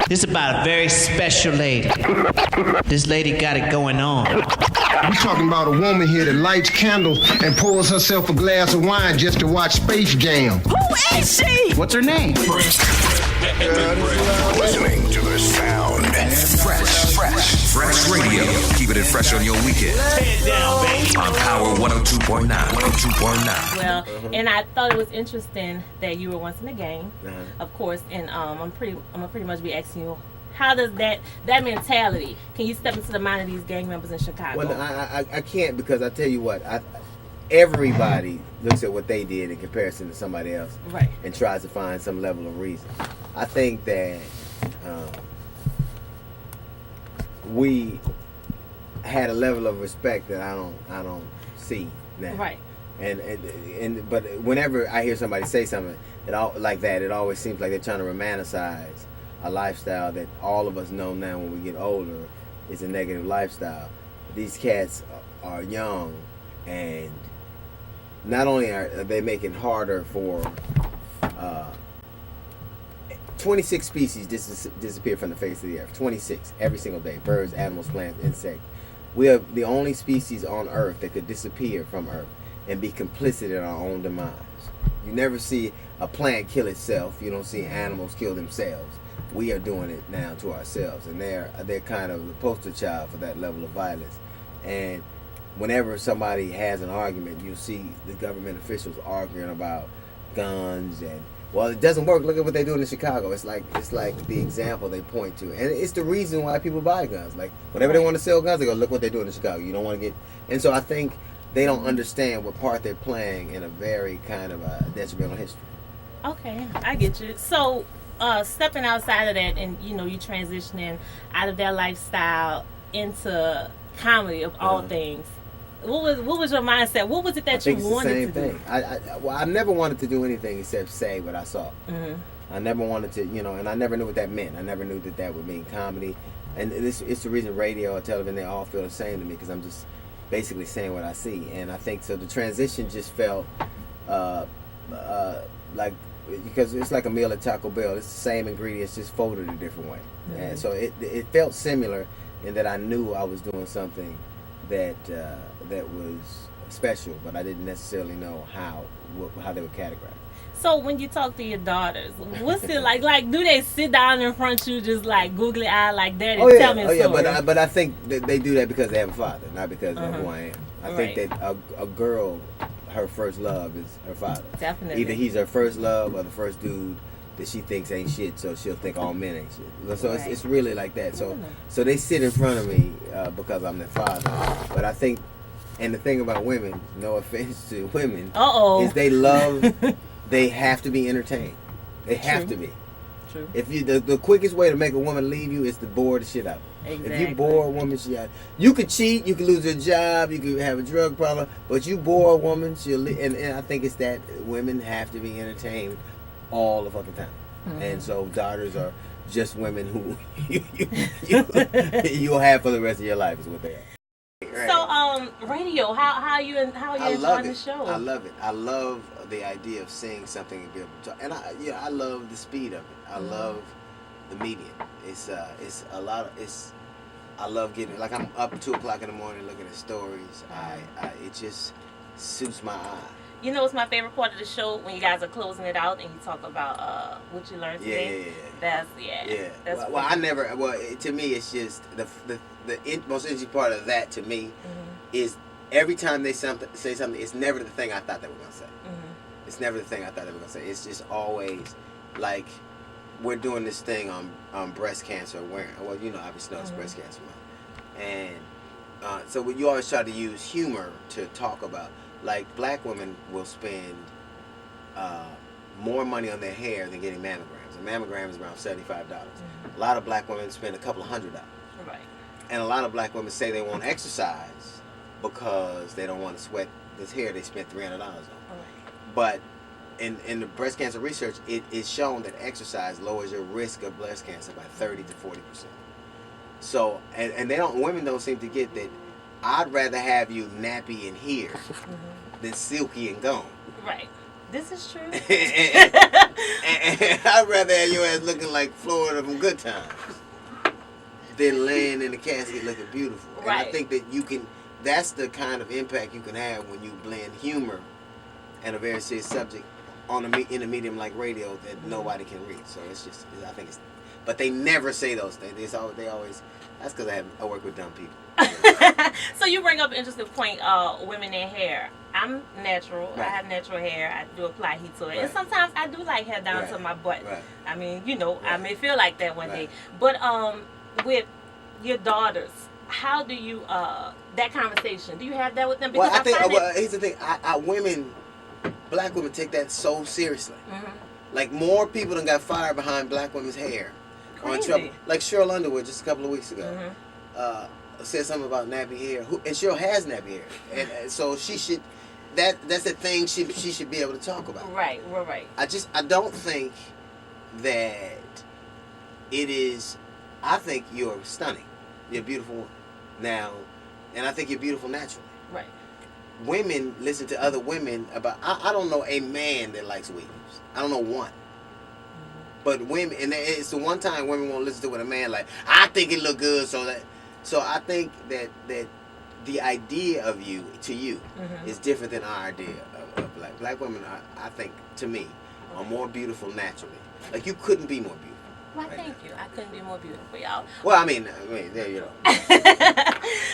This is about a very special lady. This lady got it going on. We're talking about a woman here that lights candles and pours herself a glass of wine just to watch Space Jam. Who is she? What's her name? Listening to the sound. Fresh radio. Keeping it fresh on your weekend. On Power 102.9. 102.9. Well, and I thought it was interesting that you were once in the gang, of course, and I'm gonna pretty much be asking you, how does that mentality? Can you step into the mind of these gang members in Chicago? Well, I can't, because I tell you what, everybody looks at what they did in comparison to somebody else, right, and tries to find some level of reason. I think that we had a level of respect that I don't see now. Right. But whenever I hear somebody say something like that, it always seems like they're trying to romanticize a lifestyle that all of us know now when we get older is a negative lifestyle. These cats are young, and not only are they making it harder for 26 species disappear from the face of the earth. 26 every single day. Birds, animals, plants, insects. We are the only species on earth that could disappear from earth and be complicit in our own demise. You never see a plant kill itself. You don't see animals kill themselves. We are doing it now to ourselves, and they're kind of the poster child for that level of violence. And whenever somebody has an argument, you'll see the government officials arguing about guns and, well, it doesn't work. Look at what they're doing in Chicago. It's like the example they point to, and it's the reason why people buy guns. Like whenever they want to sell guns, they go, look what they're doing in Chicago. You don't want to get, and so I think they don't understand what part they're playing in a very kind of a detrimental history. Okay, I get you. So, stepping outside of that, and you transitioning out of that lifestyle into comedy of all things. What was your mindset? What was it that you wanted to do? I never wanted to do anything except say what I saw. Mm-hmm. I never wanted to, and I never knew what that meant. I never knew that would mean comedy. And it's the reason radio or television, they all feel the same to me, because I'm just basically saying what I see. And I think so the transition just felt like, because it's like a meal at Taco Bell. It's the same ingredients, just folded a different way. Mm-hmm. And so it felt similar in that I knew I was doing something that was special, but I didn't necessarily know how they were categorized. So when you talk to your daughters, what's it like? Like, do they sit down in front of you just like googly eye like that and tell me a story? But I think that they do that because they have a father, not because of who I am. I think that a girl, her first love is her father. Definitely. Either he's her first love or the first dude that she thinks ain't shit, so she'll think all men ain't shit. So it's really like that. So they sit in front of me because I'm their father. But I think, and the thing about women, no offense to women, is they love, they have to be entertained. They have to be. True. If you the quickest way to make a woman leave you is to bore the shit out of her. Exactly. If you bore a woman, you could cheat, you could lose your job, you could have a drug problem, but you bore a woman, she'll leave. And I think it's that women have to be entertained all the fucking time. Mm-hmm. And so daughters are just women who you'll have for the rest of your life is what they are. Right. So radio, how you enjoying the show? I love it. I love the idea of saying something and be able to talk. And I love the speed of it. I love the medium. It's a lot of I love getting, like, I'm up at 2:00 in the morning looking at stories. It just suits my eye. You know, it's my favorite part of the show when you guys are closing it out and you talk about what you learned today. That's to me, it's just the most interesting part of that to me is every time they say something, it's never the thing I thought they were gonna say. Mm-hmm. It's never the thing I thought they were gonna say. It's just always like, we're doing this thing on breast cancer awareness. Well, obviously it's Breast Cancer Month, and so you always try to use humor to talk about. Like, black women will spend more money on their hair than getting mammograms. A mammogram is around $75. Mm-hmm. A lot of black women spend a couple of $100. Right. And a lot of black women say they won't exercise because they don't want to sweat this hair they spent $300 on. Right. But in the breast cancer research, it is shown that exercise lowers your risk of breast cancer by 30 to 40%. So, and women don't seem to get that. I'd rather have you nappy and here than silky and gone. Right. This is true. and I'd rather have your ass looking like Florida from Good Times than laying in the casket looking beautiful. And I Right. think that you can. That's the kind of impact you can have when you blend humor and a very serious subject in a medium like radio that nobody can reach. So it's just, I think it's. But they never say those things. They always. That's because I work with dumb people. So you bring up an interesting point, women in hair. I'm natural. Right. I have natural hair. I do apply heat to it. Right. And sometimes I do like hair down Right. to my butt. Right. I mean, you know, I Right. may feel like that one Right. day. But with your daughters, how do you, that conversation, do you have that with them? Well, I think, find here's the thing. Women, black women take that so seriously. Mhm. Like, more people done got fired behind black women's hair. On Crazy. trouble. Like Cheryl Underwood just a couple of weeks ago. Mhm. Said something about nappy hair. And Cheryl has nappy hair. And so she should, that's the thing she should be able to talk about. Right, right. I don't think that it is, I think you're stunning. You're beautiful now, and I think you're beautiful naturally. Right. Women listen to other women about, I don't know a man that likes weaves. I don't know one. But women, and it's the one time women won't listen to what a man like, I think it look good, so I think that the idea of you, to you, Mhm. is different than our idea of black women. I think, to me, are more beautiful naturally. Like, you couldn't be more beautiful. Well, right thank you. I couldn't be more beautiful, y'all. Well, I mean, there you go.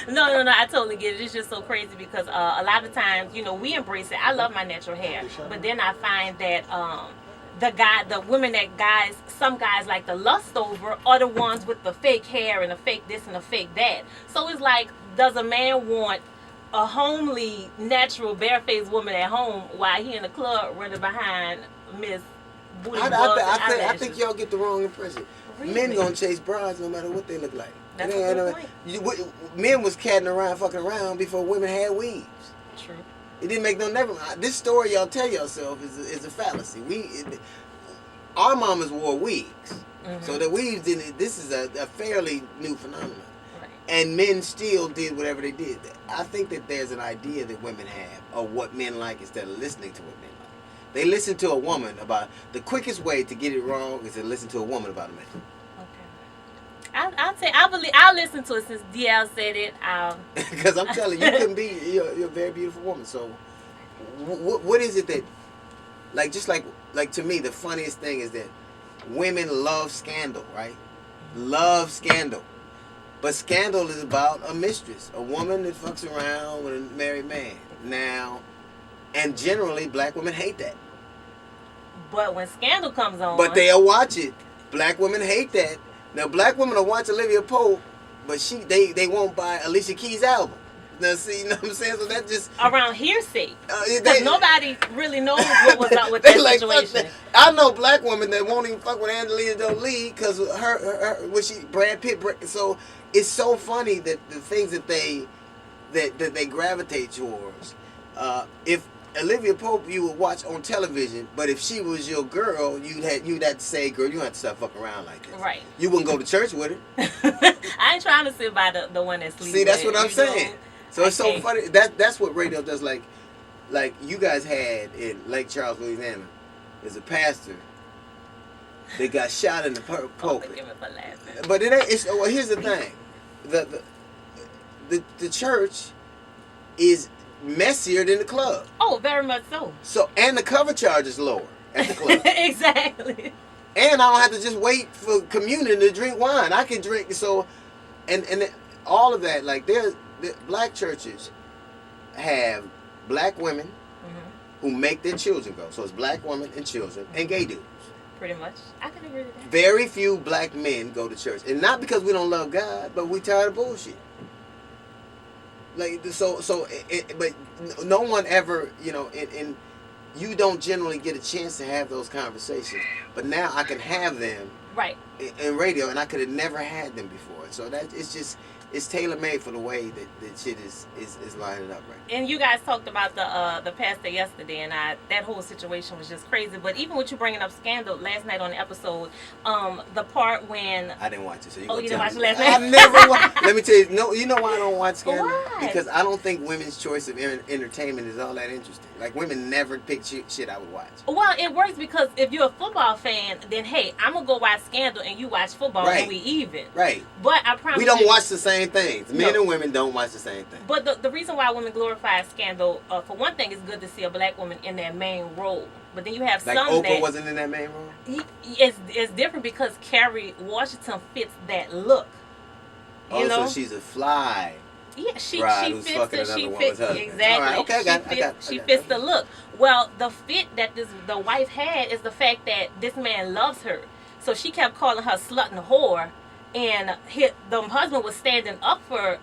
No, I totally get it. It's just so crazy because a lot of times, you know, we embrace it. I love my natural hair, but then I find that the women that some guys like to lust over are the ones with the fake hair and the fake this and the fake that. So it's like, does a man want a homely, natural, barefaced woman at home while he in the club running behind Miss Booty Bubs and I eyelashes? think y'all get the wrong impression. Really? Men gonna chase brides no matter what they look like. That's a good point. Men was fucking around before women had weaves. True. It didn't make no never. This story y'all tell yourself is a fallacy. Our mamas wore wigs, so the weaves didn't. This is a fairly new phenomenon, Right. and men still did whatever they did. I think that there's an idea that women have of what men like instead of listening to what men like. They listen to a woman about the quickest way to get it wrong is to listen to a woman about a man. Okay. I'll listen to it since DL said it. Because I'm telling you, you couldn't be. You're a very beautiful woman. So, what is it that, like to me, the funniest thing is that women love scandal, right? Love scandal, but scandal is about a mistress, a woman that fucks around with a married man. Now, and generally, black women hate that. But when Scandal comes on, But they'll watch it. Black women hate that. Now, black women will watch Olivia Pope, but they won't buy Alicia Keys' album. Now, see, you know what I'm saying? So that just around hearsay, they- because nobody really knows what was up with that like, fuck situation. that. I know black women that won't even fuck with Angelina Jolie because her Brad Pitt. So it's so funny that the things that they gravitate towards. If Olivia Pope you would watch on television, but if she was your girl, you'd have to say, girl, you don't have to stop fucking around like this. Right. You wouldn't go to church with her. I ain't trying to sit by the one that's sleeping. See, that's what I'm you know? saying. So it's so funny. That's what radio does. Like you guys had in Lake Charles, Louisiana, is a pastor that got shot in the pulpit. Forgive me for laughing. But it ain't. Well, here's the thing. The church is messier than the club. Oh, very much so. So, and the cover charge is lower at the club. Exactly. And I don't have to just wait for communion to drink wine. I can drink. So, and all of that, like the black churches have black women who make their children go. So it's black women and children and gay dudes. Pretty much. I can agree with that. Very few black men go to church. And not because we don't love God, but we tired of bullshit. Like, but no one ever, and you don't generally get a chance to have those conversations. But now I can have them Right. in radio, and I could have never had them before. So that it's just, it's tailor made for the way that shit is lining up right. And you guys talked about the pastor yesterday, and that whole situation was just crazy. But even with you bringing up Scandal last night on the episode, the part when I didn't watch it, so you didn't watch it last I night? never watched. Let me tell you, no, you know why I don't watch Scandal? Why? Because I don't think women's choice of entertainment is all that interesting. Like women never pick shit I would watch. Well, it works because if you're a football fan, then hey, I'm gonna go watch Scandal and you watch football, Right. and we even. Right. But I promise We don't you, watch the same things. Men No. and women don't watch the same thing. But the reason why women glorify Scandal, for one thing, it's good to see a black woman in that main role. But then you have Like some Oprah that wasn't in that main role. it's different because Kerry Washington fits that look. You know? So she's a fly. Yeah, she who's fits fucking the another she woman's fits husband. exactly. All right, okay, I got it. She fits the look. Well, the fit that the wife had is the fact that this man loves her. So she kept calling her slut and whore, and the husband was standing up for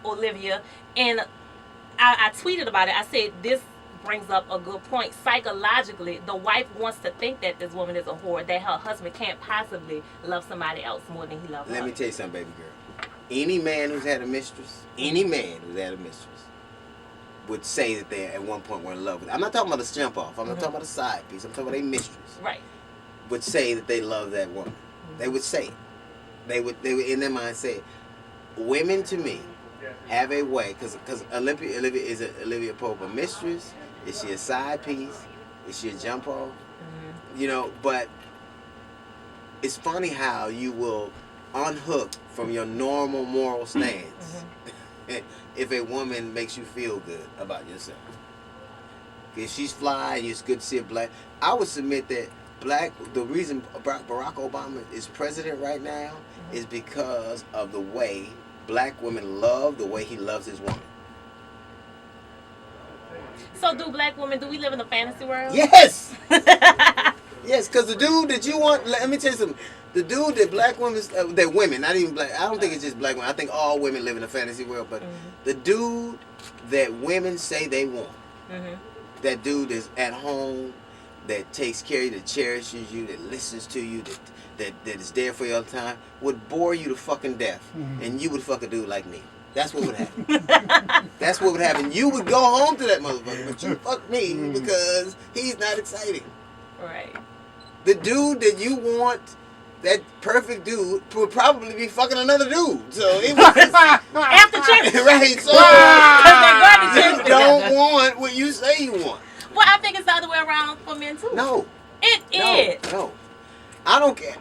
Olivia. And I tweeted about it. I said this brings up a good point. Psychologically, the wife wants to think that this woman is a whore, that her husband can't possibly love somebody else more than he loves her. Let me tell you something, baby girl. Any man who's had a mistress, would say that they at one point were in love with her. I'm not talking about a jump off. I'm not talking about a side piece. I'm talking about a mistress. Right. Would say that they love that woman. They would say it. They would in their mind say it. Women to me have a way, because Olivia Pope a mistress? Is she a side piece? Is she a jump off? But it's funny how you will unhook from your normal moral stance if a woman makes you feel good about yourself. If she's fly and it's good to see a black, I would submit that the reason Barack Obama is president right now is because of the way black women love the way he loves his woman. So do we live in a fantasy world? Yes! Yes, because the dude that you want, let me tell you something. The dude that black women, that women, not even black, I don't think it's just black women. I think all women live in a fantasy world. But the dude that women say they want, that dude that's at home, that takes care of you, that cherishes you, that listens to you, that is there for you all the time, would bore you to fucking death. And you would fuck a dude like me. That's what would happen. That's what would happen. You would go home to that motherfucker, but you fuck me because he's not exciting. Right. The dude that you want, that perfect dude, would probably be fucking another dude. So it was After church. right. So you don't want what you say you want. Well, I think it's the other way around for men too. No. It is. No. I don't care.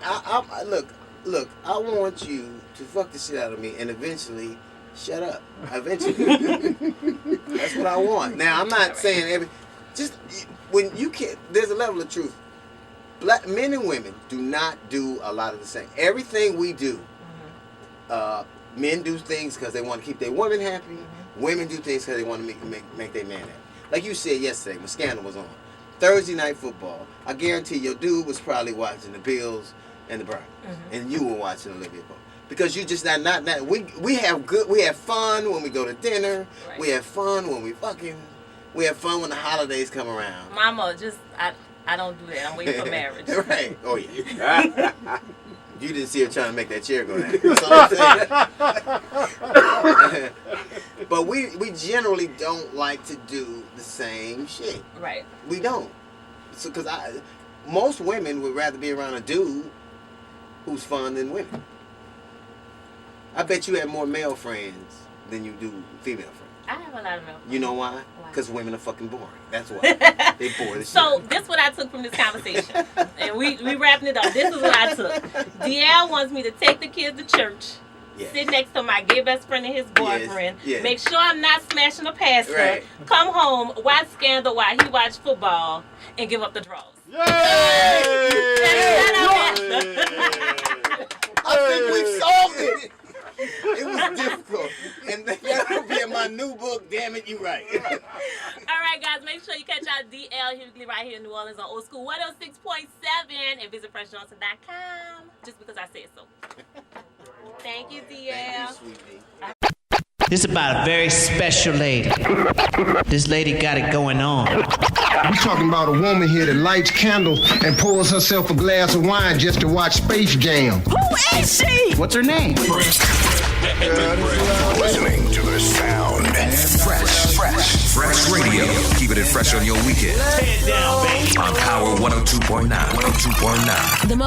Look. I want you to fuck the shit out of me and eventually shut up. Eventually. That's what I want. Now I'm not saying when you can't. There's a level of truth. Black men and women do not do a lot of the same. Everything we do, men do things because they want to keep their women happy. Women do things because they want to make their man happy. Like you said yesterday when Scandal was on. Thursday night football, I guarantee your dude was probably watching the Bills and the Browns. And you were watching Olivia Pope. Because you just not we have fun when we go to dinner. Right. We have fun when we have fun when the holidays come around. Mama, I don't do that. I'm waiting for marriage. Right. Oh yeah. You didn't see her trying to make that chair go down. That's all I'm saying. But we generally don't like to do the same shit. Right. We don't. So because most women would rather be around a dude who's fun than women. I bet you have more male friends than you do female friends. I have a lot of male friends. You know why? Because women are fucking boring. That's why. They bore the shit. So this is what I took from this conversation. And we wrapping it up. This is what I took. DL wants me to take the kids to church. Yes. Sit next to my gay best friend and his boyfriend. Yes. Make sure I'm not smashing a pastor. Right. Come home, watch Scandal while he watch football, and give up the draws. Yay! I think we solved it. It was difficult. And that'll be in my new book, Damn It, You Right. All right, guys, make sure you catch out DL Hughley right here in New Orleans on Old School 106.7 and visit freshjohnson.com just because I said so. Thank you, DL. Thank you, sweetie. This is about a very special lady. This lady got it going on. We're talking about a woman here that lights candles and pours herself a glass of wine just to watch Space Jam. Who is she? What's her name? Girl, Fresh Radio. Keeping it fresh on your weekend. On Power 102.9. 102.9.